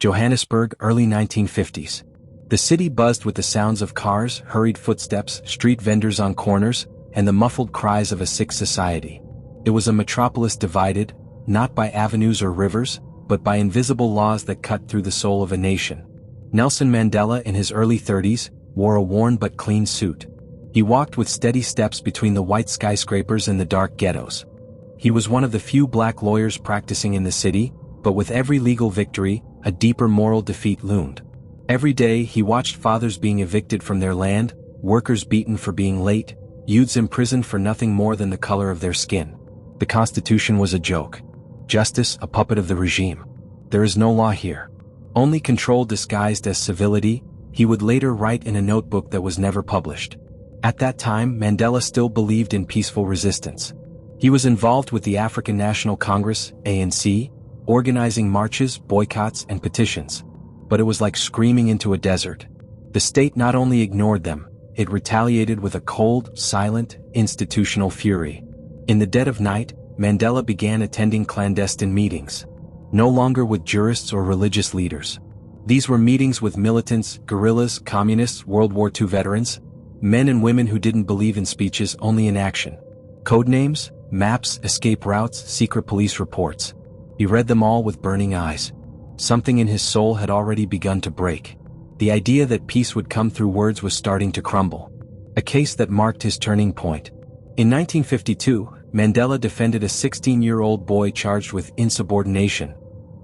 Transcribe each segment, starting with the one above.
Johannesburg, early 1950s. The city buzzed with the sounds of cars, hurried footsteps, street vendors on corners, and the muffled cries of a sick society. It was a metropolis divided, not by avenues or rivers, but by invisible laws that cut through the soul of a nation. Nelson Mandela, in his early 30s, wore a worn but clean suit. He walked with steady steps between the white skyscrapers and the dark ghettos. He was one of the few black lawyers practicing in the city, but with every legal victory, a deeper moral defeat loomed. Every day he watched fathers being evicted from their land, workers beaten for being late, youths imprisoned for nothing more than the color of their skin. The Constitution was a joke. Justice, a puppet of the regime. There is no law here. Only control disguised as civility, he would later write in a notebook that was never published. At that time, Mandela still believed in peaceful resistance. He was involved with the African National Congress, ANC, organizing marches, boycotts, and petitions. But it was like screaming into a desert. The state not only ignored them, it retaliated with a cold, silent, institutional fury. In the dead of night, Mandela began attending clandestine meetings. No longer with jurists or religious leaders. These were meetings with militants, guerrillas, communists, World War II veterans, men and women who didn't believe in speeches, only in action. Codenames, maps, escape routes, secret police reports. He read them all with burning eyes. Something in his soul had already begun to break. The idea that peace would come through words was starting to crumble. A case that marked his turning point. In 1952, Mandela defended a 16-year-old boy charged with insubordination.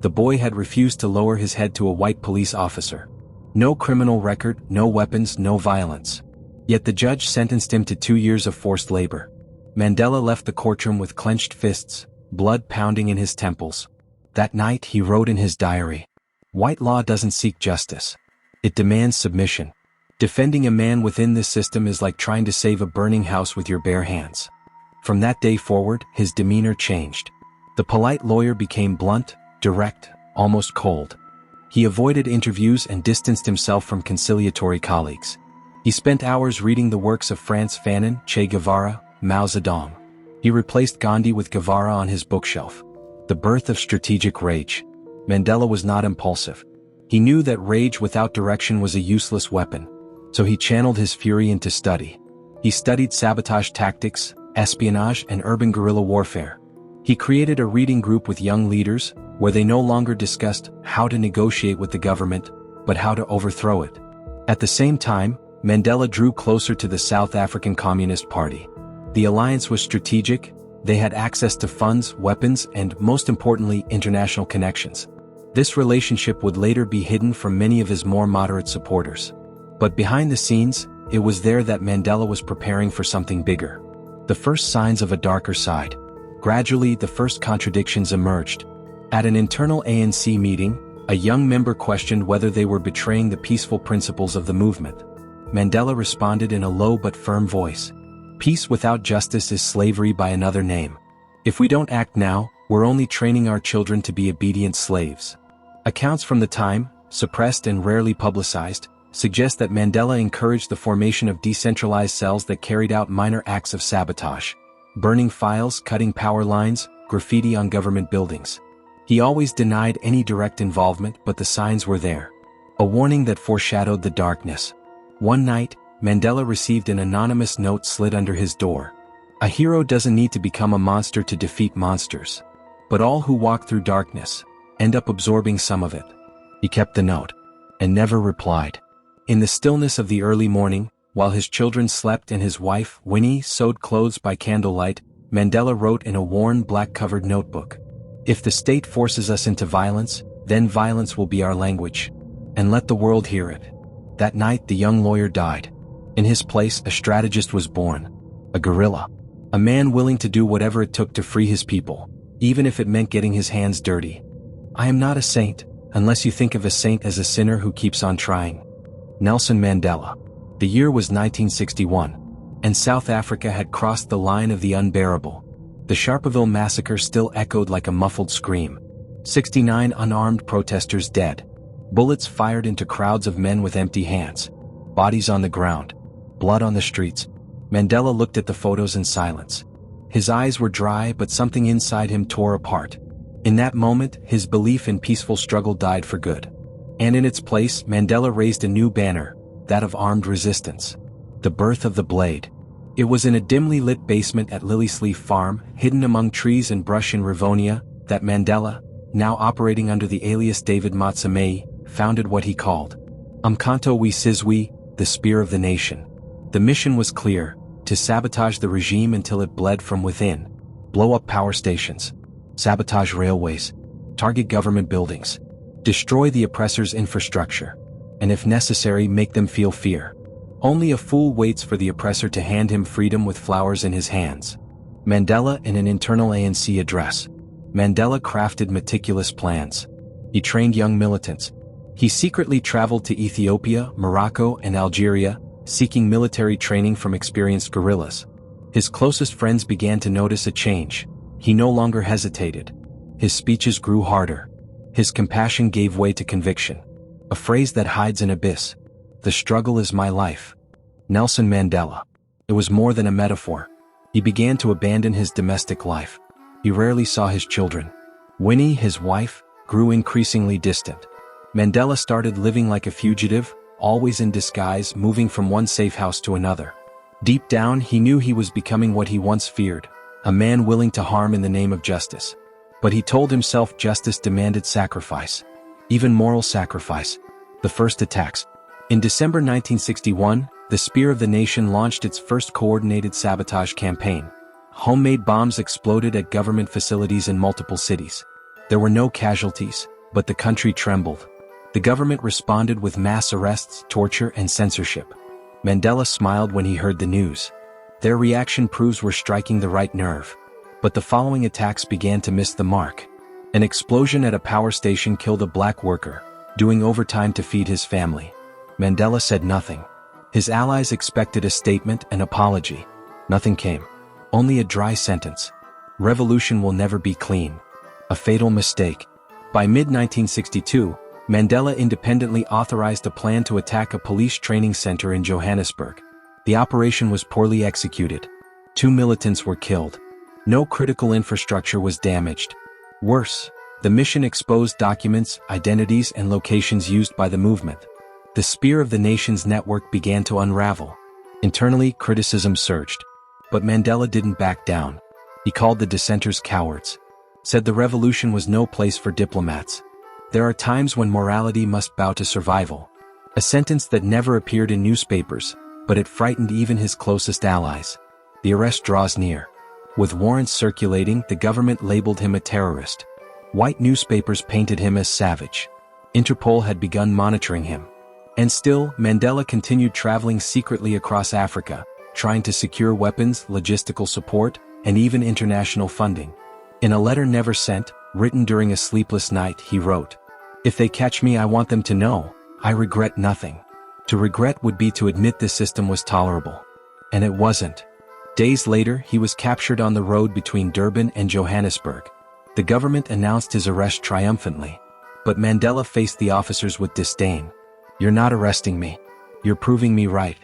The boy had refused to lower his head to a white police officer. No criminal record, no weapons, no violence. Yet the judge sentenced him to 2 years of forced labor. Mandela left the courtroom with clenched fists, blood pounding in his temples. That night he wrote in his diary, "White law doesn't seek justice. It demands submission. Defending a man within this system is like trying to save a burning house with your bare hands." From that day forward, his demeanor changed. The polite lawyer became blunt, direct, almost cold. He avoided interviews and distanced himself from conciliatory colleagues. He spent hours reading the works of Frantz Fanon, Che Guevara, Mao Zedong. He replaced Gandhi with Guevara on his bookshelf. The birth of strategic rage. Mandela was not impulsive. He knew that rage without direction was a useless weapon, so he channeled his fury into study. He studied sabotage tactics, espionage, and urban guerrilla warfare. He created a reading group with young leaders, where they no longer discussed how to negotiate with the government, but how to overthrow it. At the same time, Mandela drew closer to the South African Communist Party. The alliance was strategic. They had access to funds, weapons, and, most importantly, international connections. This relationship would later be hidden from many of his more moderate supporters. But behind the scenes, it was there that Mandela was preparing for something bigger. The first signs of a darker side. Gradually, the first contradictions emerged. At an internal ANC meeting, a young member questioned whether they were betraying the peaceful principles of the movement. Mandela responded in a low but firm voice. "Peace without justice is slavery by another name. If we don't act now, we're only training our children to be obedient slaves." Accounts from the time, suppressed and rarely publicized, suggest that Mandela encouraged the formation of decentralized cells that carried out minor acts of sabotage. Burning files, cutting power lines, graffiti on government buildings. He always denied any direct involvement, but the signs were there. A warning that foreshadowed the darkness. One night, Mandela received an anonymous note slid under his door. A hero doesn't need to become a monster to defeat monsters. But all who walk through darkness end up absorbing some of it. He kept the note and never replied. In the stillness of the early morning, while his children slept and his wife, Winnie, sewed clothes by candlelight, Mandela wrote in a worn black-covered notebook, "If the state forces us into violence, then violence will be our language. And let the world hear it." That night the young lawyer died. In his place, a strategist was born. A guerrilla. A man willing to do whatever it took to free his people, even if it meant getting his hands dirty. I am not a saint, unless you think of a saint as a sinner who keeps on trying. Nelson Mandela. The year was 1961, and South Africa had crossed the line of the unbearable. The Sharpeville massacre still echoed like a muffled scream. 69 unarmed protesters dead. Bullets fired into crowds of men with empty hands. Bodies on the ground. Blood on the streets. Mandela looked at the photos in silence. His eyes were dry, but something inside him tore apart. In that moment, his belief in peaceful struggle died for good. And in its place, Mandela raised a new banner, that of armed resistance. The birth of the blade. It was in a dimly lit basement at Lilysleaf Farm, hidden among trees and brush in Rivonia, that Mandela, now operating under the alias David Motsamei, founded what he called Untold, the Spear of the Nation. The mission was clear: to sabotage the regime until it bled from within, blow up power stations, sabotage railways, target government buildings, destroy the oppressor's infrastructure, and if necessary make them feel fear. Only a fool waits for the oppressor to hand him freedom with flowers in his hands. Mandela in an internal ANC address. Mandela crafted meticulous plans. He trained young militants. He secretly traveled to Ethiopia, Morocco, and Algeria, seeking military training from experienced guerrillas. His closest friends began to notice a change. He no longer hesitated. His speeches grew harder. His compassion gave way to conviction. A phrase that hides an abyss. The struggle is my life. Nelson Mandela. It was more than a metaphor. He began to abandon his domestic life. He rarely saw his children. Winnie, his wife, grew increasingly distant. Mandela started living like a fugitive, always in disguise, moving from one safe house to another. Deep down, he knew he was becoming what he once feared, a man willing to harm in the name of justice. But he told himself justice demanded sacrifice. Even moral sacrifice. The first attacks. In December 1961, the Spear of the Nation launched its first coordinated sabotage campaign. Homemade bombs exploded at government facilities in multiple cities. There were no casualties, but the country trembled. The government responded with mass arrests, torture, and censorship. Mandela smiled when he heard the news. Their reaction proves we're striking the right nerve. But the following attacks began to miss the mark. An explosion at a power station killed a black worker, doing overtime to feed his family. Mandela said nothing. His allies expected a statement, an apology. Nothing came. Only a dry sentence. Revolution will never be clean. A fatal mistake. By mid-1962, Mandela independently authorized a plan to attack a police training center in Johannesburg. The operation was poorly executed. 2 militants were killed. No critical infrastructure was damaged. Worse, the mission exposed documents, identities, and locations used by the movement. The Spear of the Nation's network began to unravel. Internally, criticism surged. But Mandela didn't back down. He called the dissenters cowards. Said the revolution was no place for diplomats. There are times when morality must bow to survival. A sentence that never appeared in newspapers, but it frightened even his closest allies. The arrest draws near. With warrants circulating, the government labeled him a terrorist. White newspapers painted him as savage. Interpol had begun monitoring him. And still, Mandela continued traveling secretly across Africa, trying to secure weapons, logistical support, and even international funding. In a letter never sent, written during a sleepless night, he wrote, "If they catch me, I want them to know, I regret nothing." To regret would be to admit the system was tolerable. And it wasn't. Days later, he was captured on the road between Durban and Johannesburg. The government announced his arrest triumphantly. But Mandela faced the officers with disdain. "You're not arresting me. You're proving me right."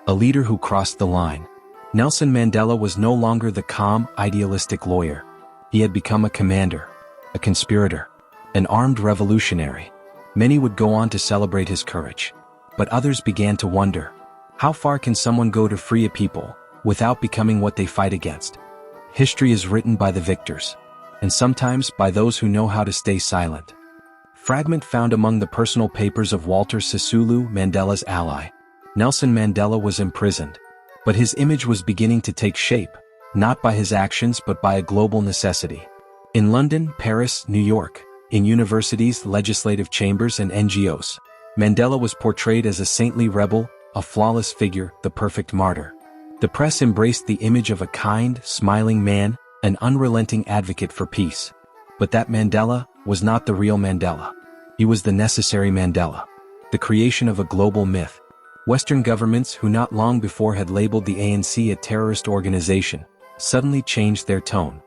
A leader who crossed the line. Nelson Mandela was no longer the calm, idealistic lawyer. He had become a commander, a conspirator, an armed revolutionary. Many would go on to celebrate his courage. But others began to wonder, how far can someone go to free a people, without becoming what they fight against? History is written by the victors, and sometimes by those who know how to stay silent. Fragment found among the personal papers of Walter Sisulu, Mandela's ally. Nelson Mandela was imprisoned. But his image was beginning to take shape, not by his actions but by a global necessity. In London, Paris, New York, in universities, legislative chambers, and NGOs, Mandela was portrayed as a saintly rebel, a flawless figure, the perfect martyr. The press embraced the image of a kind, smiling man, an unrelenting advocate for peace. But that Mandela was not the real Mandela. He was the necessary Mandela, the creation of a global myth. Western governments, who not long before had labeled the ANC a terrorist organization, suddenly changed their tone.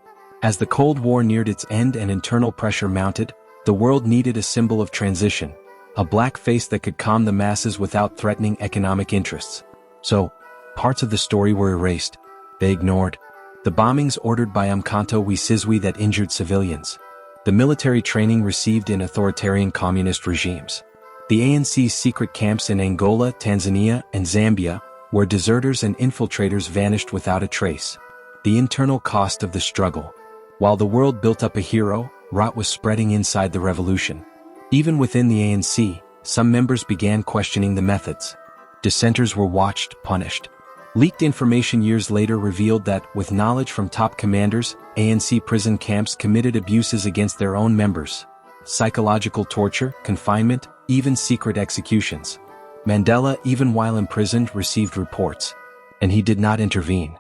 As the Cold War neared its end and internal pressure mounted, the world needed a symbol of transition, a black face that could calm the masses without threatening economic interests. So, parts of the story were erased. They ignored the bombings ordered by Untold that injured civilians, the military training received in authoritarian communist regimes, The ANC's secret camps in Angola, Tanzania, and Zambia, where deserters and infiltrators vanished without a trace. The internal cost of the struggle. While the world built up a hero, rot was spreading inside the revolution. Even within the ANC, some members began questioning the methods. Dissenters were watched, punished. Leaked information years later revealed that, with knowledge from top commanders, ANC prison camps committed abuses against their own members. Psychological torture, confinement, even secret executions. Mandela, even while imprisoned, received reports. And he did not intervene.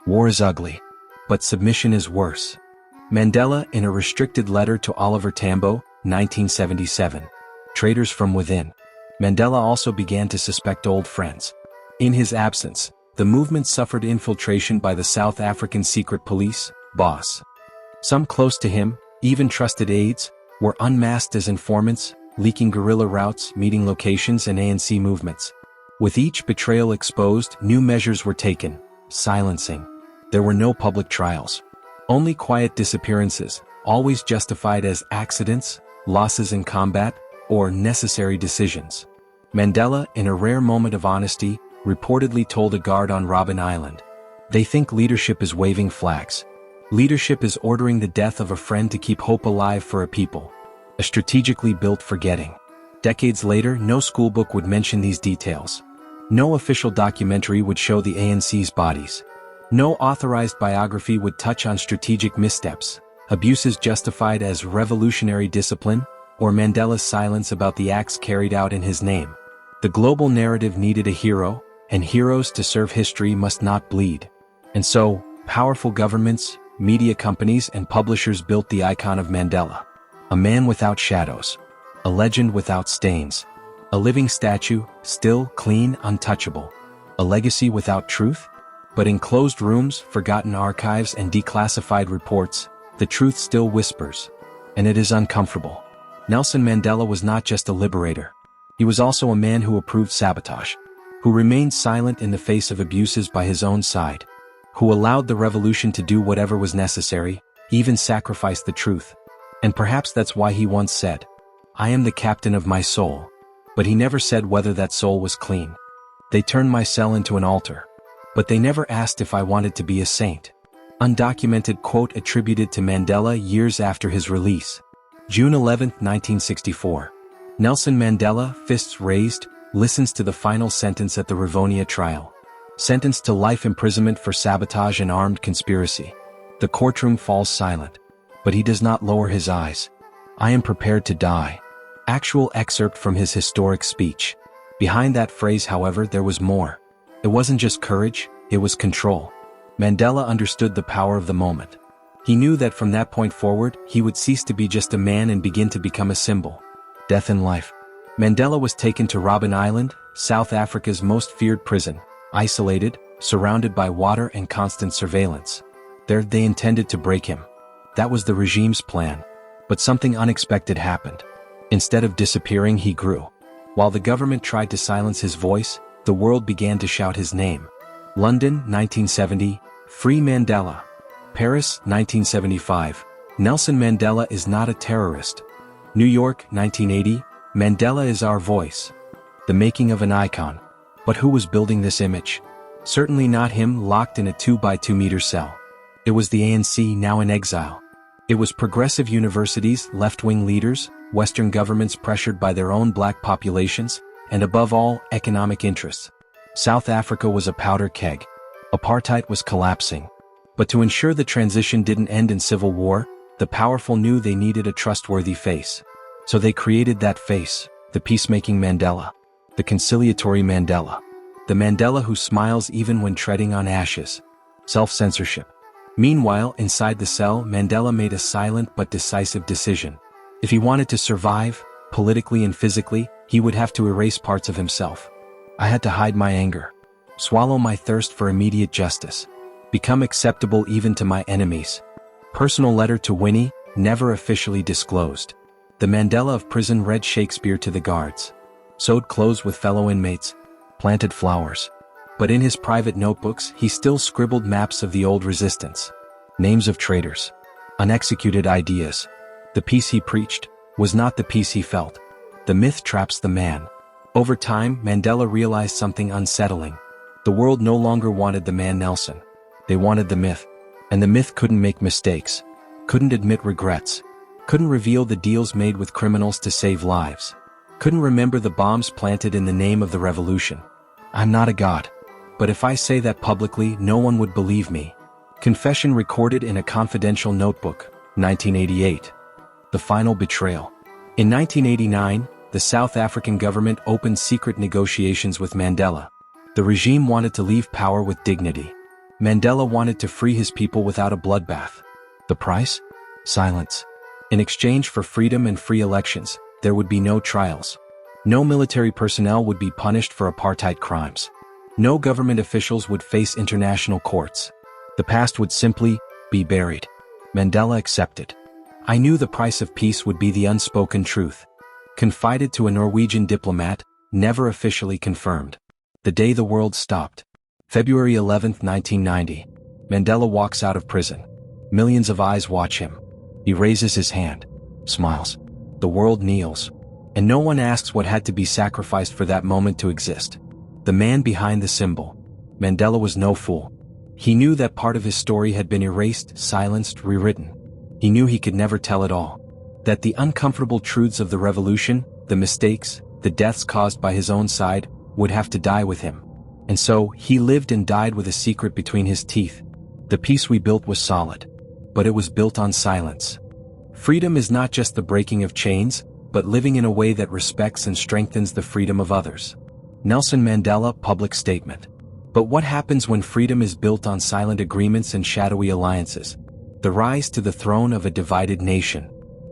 War is ugly. But submission is worse. Mandela, in a restricted letter to Oliver Tambo, 1977. Traitors from within. Mandela also began to suspect old friends. In his absence, the movement suffered infiltration by the South African secret police, BOSS. Some close to him, even trusted aides, were unmasked as informants, leaking guerrilla routes, meeting locations, and ANC movements. With each betrayal exposed, new measures were taken. Silencing. There were no public trials. Only quiet disappearances, always justified as accidents, losses in combat, or necessary decisions. Mandela, in a rare moment of honesty, reportedly told a guard on Robben Island, "They think leadership is waving flags. Leadership is ordering the death of a friend to keep hope alive for a people. A strategically built forgetting." Decades later, no schoolbook would mention these details. No official documentary would show the ANC's bodies. No authorized biography would touch on strategic missteps, abuses justified as revolutionary discipline, or Mandela's silence about the acts carried out in his name. The global narrative needed a hero, and heroes to serve history must not bleed. And so, powerful governments, media companies, and publishers built the icon of Mandela. A man without shadows. A legend without stains. A living statue, still, clean, untouchable. A legacy without truth? But in closed rooms, forgotten archives, and declassified reports, the truth still whispers. And it is uncomfortable. Nelson Mandela was not just a liberator. He was also a man who approved sabotage. Who remained silent in the face of abuses by his own side. Who allowed the revolution to do whatever was necessary, even sacrifice the truth. And perhaps that's why he once said, "I am the captain of my soul." But he never said whether that soul was clean. "They turned my cell into an altar. But they never asked if I wanted to be a saint." Undocumented quote attributed to Mandela years after his release. June 11, 1964. Nelson Mandela, fists raised, listens to the final sentence at the Rivonia trial. Sentenced to life imprisonment for sabotage and armed conspiracy. The courtroom falls silent. But he does not lower his eyes. "I am prepared to die." Actual excerpt from his historic speech. Behind that phrase, however, there was more. It wasn't just courage, it was control. Mandela understood the power of the moment. He knew that from that point forward, he would cease to be just a man and begin to become a symbol. Death and life. Mandela was taken to Robben Island, South Africa's most feared prison, isolated, surrounded by water and constant surveillance. There they intended to break him. That was the regime's plan. But something unexpected happened. Instead of disappearing, he grew. While the government tried to silence his voice, the world began to shout his name. London, 1970, "Free Mandela." Paris, 1975, "Nelson Mandela is not a terrorist." New York, 1980, "Mandela is our voice." The making of an icon. But who was building this image? Certainly not him locked in a 2-by-2-meter cell. It was the ANC now in exile. It was progressive universities, left-wing leaders, Western governments pressured by their own black populations, and above all, economic interests. South Africa was a powder keg. Apartheid was collapsing. But to ensure the transition didn't end in civil war, the powerful knew they needed a trustworthy face. So they created that face, the peacemaking Mandela. The conciliatory Mandela. The Mandela who smiles even when treading on ashes. Self-censorship. Meanwhile, inside the cell, Mandela made a silent but decisive decision. If he wanted to survive, politically and physically, he would have to erase parts of himself. "I had to hide my anger. Swallow my thirst for immediate justice. Become acceptable even to my enemies." Personal letter to Winnie, never officially disclosed. The Mandela of prison read Shakespeare to the guards. Sewed clothes with fellow inmates. Planted flowers. But in his private notebooks, he still scribbled maps of the old resistance. Names of traitors. Unexecuted ideas. The peace he preached was not the peace he felt. The myth traps the man. Over time, Mandela realized something unsettling. The world no longer wanted the man Nelson. They wanted the myth. And the myth couldn't make mistakes, couldn't admit regrets, couldn't reveal the deals made with criminals to save lives, couldn't remember the bombs planted in the name of the revolution. I'm not a god. But if I say that publicly, no one would believe me. Confession recorded in a confidential notebook, 1988. The final betrayal. In 1989, the South African government opened secret negotiations with Mandela. The regime wanted to leave power with dignity. Mandela wanted to free his people without a bloodbath. The price? Silence. In exchange for freedom and free elections, there would be no trials. No military personnel would be punished for apartheid crimes. No government officials would face international courts. The past would simply be buried. Mandela accepted. I knew the price of peace would be the unspoken truth. Confided to a Norwegian diplomat, never officially confirmed. The day the world stopped. February 11, 1990. Mandela walks out of prison. Millions of eyes watch him. He raises his hand. Smiles. The world kneels. And no one asks what had to be sacrificed for that moment to exist. The man behind the symbol. Mandela was no fool. He knew that part of his story had been erased, silenced, rewritten. He knew he could never tell it all. That the uncomfortable truths of the revolution, the mistakes, the deaths caused by his own side, would have to die with him. And so, he lived and died with a secret between his teeth. The peace we built was solid. But it was built on silence. Freedom is not just the breaking of chains, but living in a way that respects and strengthens the freedom of others. Nelson Mandela, public statement. But what happens when freedom is built on silent agreements and shadowy alliances? The rise to the throne of a divided nation.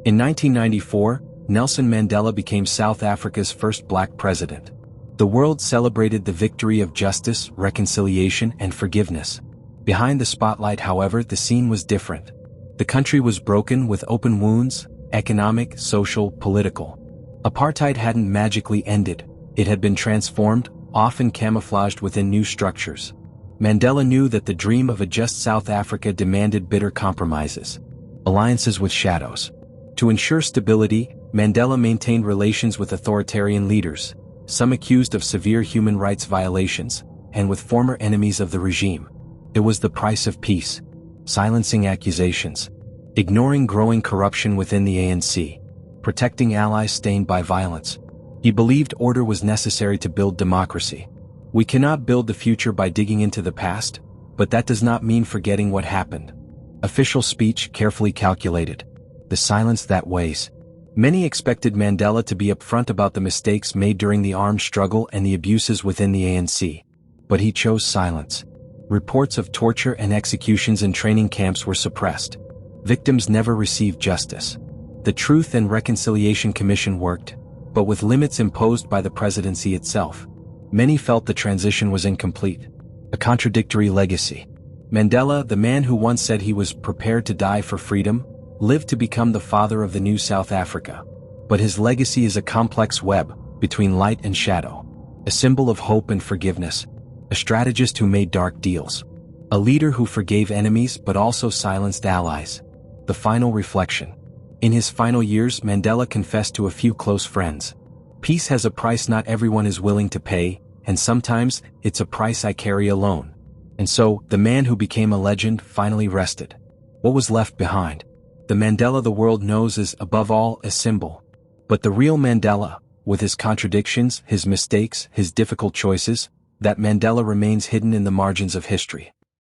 In 1994, Nelson Mandela became South Africa's first black president. The world celebrated the victory of justice, reconciliation, and forgiveness. Behind the spotlight, however, the scene was different. The country was broken with open wounds, economic, social, political. Apartheid hadn't magically ended. It had been transformed, often camouflaged within new structures. Mandela knew that the dream of a just South Africa demanded bitter compromises. Alliances with shadows. To ensure stability, Mandela maintained relations with authoritarian leaders, some accused of severe human rights violations, and with former enemies of the regime. It was the price of peace. Silencing accusations. Ignoring growing corruption within the ANC. Protecting allies stained by violence. He believed order was necessary to build democracy. We cannot build the future by digging into the past, but that does not mean forgetting what happened. Official speech carefully calculated. The silence that weighs. Many expected Mandela to be upfront about the mistakes made during the armed struggle and the abuses within the ANC. But he chose silence. Reports of torture and executions in training camps were suppressed. Victims never received justice. The Truth and Reconciliation Commission worked, but with limits imposed by the presidency itself. Many felt the transition was incomplete. A contradictory legacy. Mandela, the man who once said he was prepared to die for freedom, lived to become the father of the new South Africa. But his legacy is a complex web, between light and shadow. A symbol of hope and forgiveness. A strategist who made dark deals. A leader who forgave enemies but also silenced allies. The final reflection. In his final years, Mandela confessed to a few close friends. Peace has a price not everyone is willing to pay, and sometimes, it's a price I carry alone. And so, the man who became a legend finally rested. What was left behind? The Mandela the world knows is, above all, a symbol. But the real Mandela, with his contradictions, his mistakes, his difficult choices, that Mandela remains hidden in the margins of history.